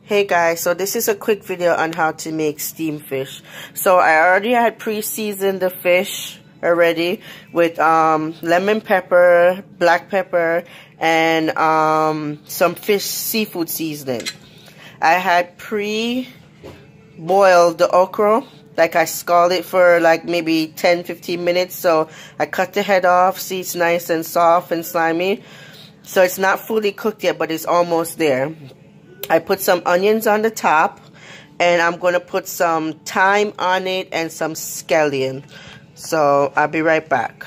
Hey guys, so this is a quick video on how to make steamed fish. So I already had pre-seasoned the fish already with lemon pepper, black pepper, and some fish seafood seasoning. I had pre-boiled the okra, like I scalded it for like maybe 10-15 minutes. So I cut the head off, see it's nice and soft and slimy. So it's not fully cooked yet, but it's almost there. I put some onions on the top, and I'm going to put some thyme on it and some scallion. So I'll be right back.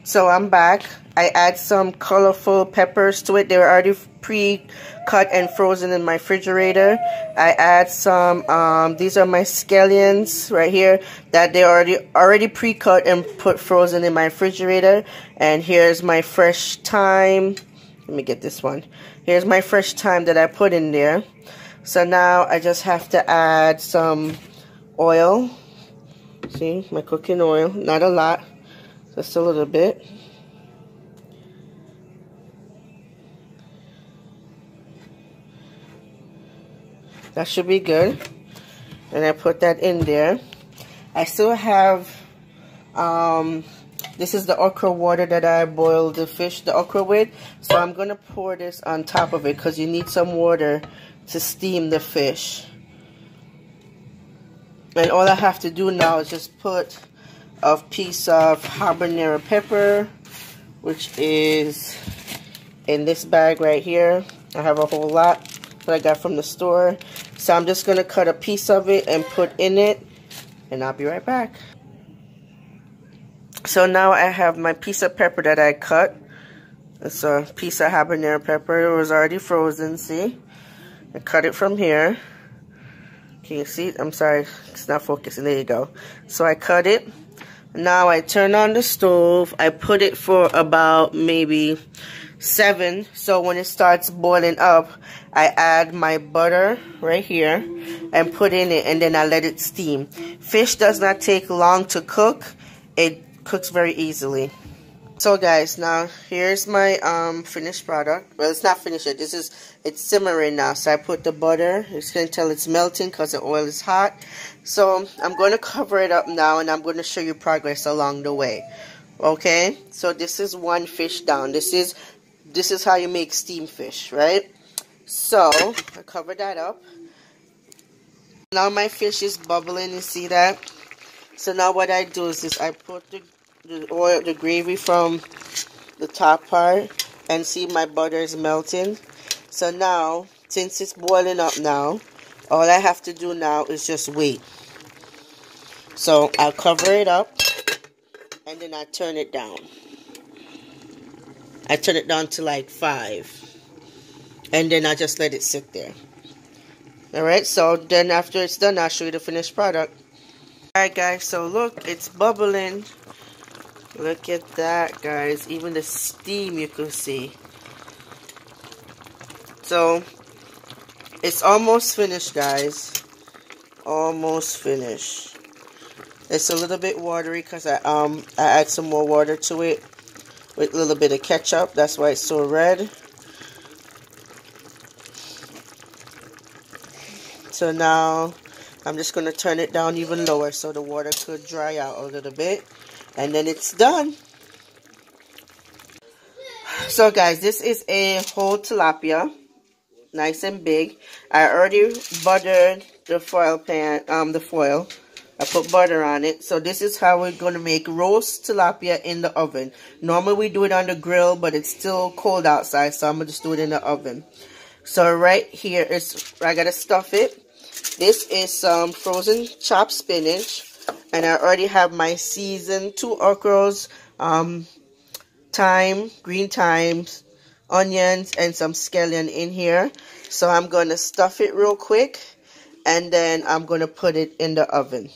So I'm back. I add some colorful peppers to it. They were already pre-cut and frozen in my refrigerator. I add some, these are my scallions right here that they already pre-cut and put frozen in my refrigerator. And here's my fresh thyme. Let me get this one. Here's my fresh thyme that I put in there. So now I just have to add some oil. See, my cooking oil. Not a lot, just a little bit. That should be good. And I put that in there. I still have, this is the okra water that I boiled the okra with. So I'm going to pour this on top of it because you need some water to steam the fish. And all I have to do now is just put a piece of habanero pepper, which is in this bag right here. I have a whole lot that I got from the store. So I'm just going to cut a piece of it and put in it. And I'll be right back. So now I have my piece of pepper that I cut. It's a piece of habanero pepper. It was already frozen, see? I cut it from here. Can you see? I'm sorry, it's not focusing. There you go. So I cut it. Now I turn on the stove. I put it for about maybe 7. So when it starts boiling up, I add my butter right here and put in it, and then I let it steam. Fish does not take long to cook. It cooks very easily. So guys, now here's my finished product. Well, it's not finished yet. It's simmering now. So I put the butter. You can tell it's melting because the oil is hot. So I'm going to cover it up now, and I'm going to show you progress along the way. Okay? So this is one fish down. This is how you make steamed fish, right? So I cover that up. Now my fish is bubbling. You see that? So now what I do is I put the gravy from the top part, and see my butter is melting. So now, since it's boiling up now, all I have to do now is just wait. So I'll cover it up, and then I turn it down. I turn it down to like 5, and then I just let it sit there. Alright, so then after it's done, I'll show you the finished product. Alright guys, so look, it's bubbling. Look at that, guys. Even the steam you can see. So it's almost finished, guys. Almost finished. It's a little bit watery because I add some more water to it with a little bit of ketchup. That's why it's so red. So now I'm just going to turn it down even lower so the water could dry out a little bit. And then it's done. So guys, this is a whole tilapia. Nice and big. I already buttered the foil pan, the foil. I put butter on it. So this is how we're going to make roast tilapia in the oven. Normally we do it on the grill, but it's still cold outside, so I'm going to just do it in the oven. So right here is, I got to stuff it. This is some frozen chopped spinach. And I already have my seasoned 2 okras, thyme, green thymes, onions, and some scallion in here. So I'm going to stuff it real quick, and then I'm going to put it in the oven.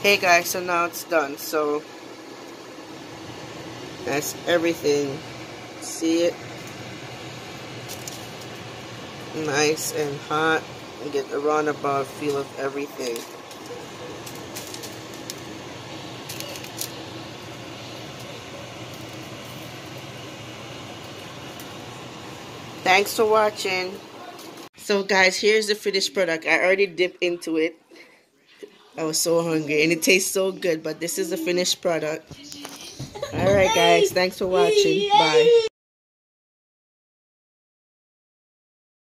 Hey guys, so now it's done. So that's everything. See it? Nice and hot. And get a roundabout feel of everything. Thanks for watching. So guys, here's the finished product. I already dipped into it. I was so hungry and it tastes so good, but this is the finished product. Alright guys, thanks for watching. Bye.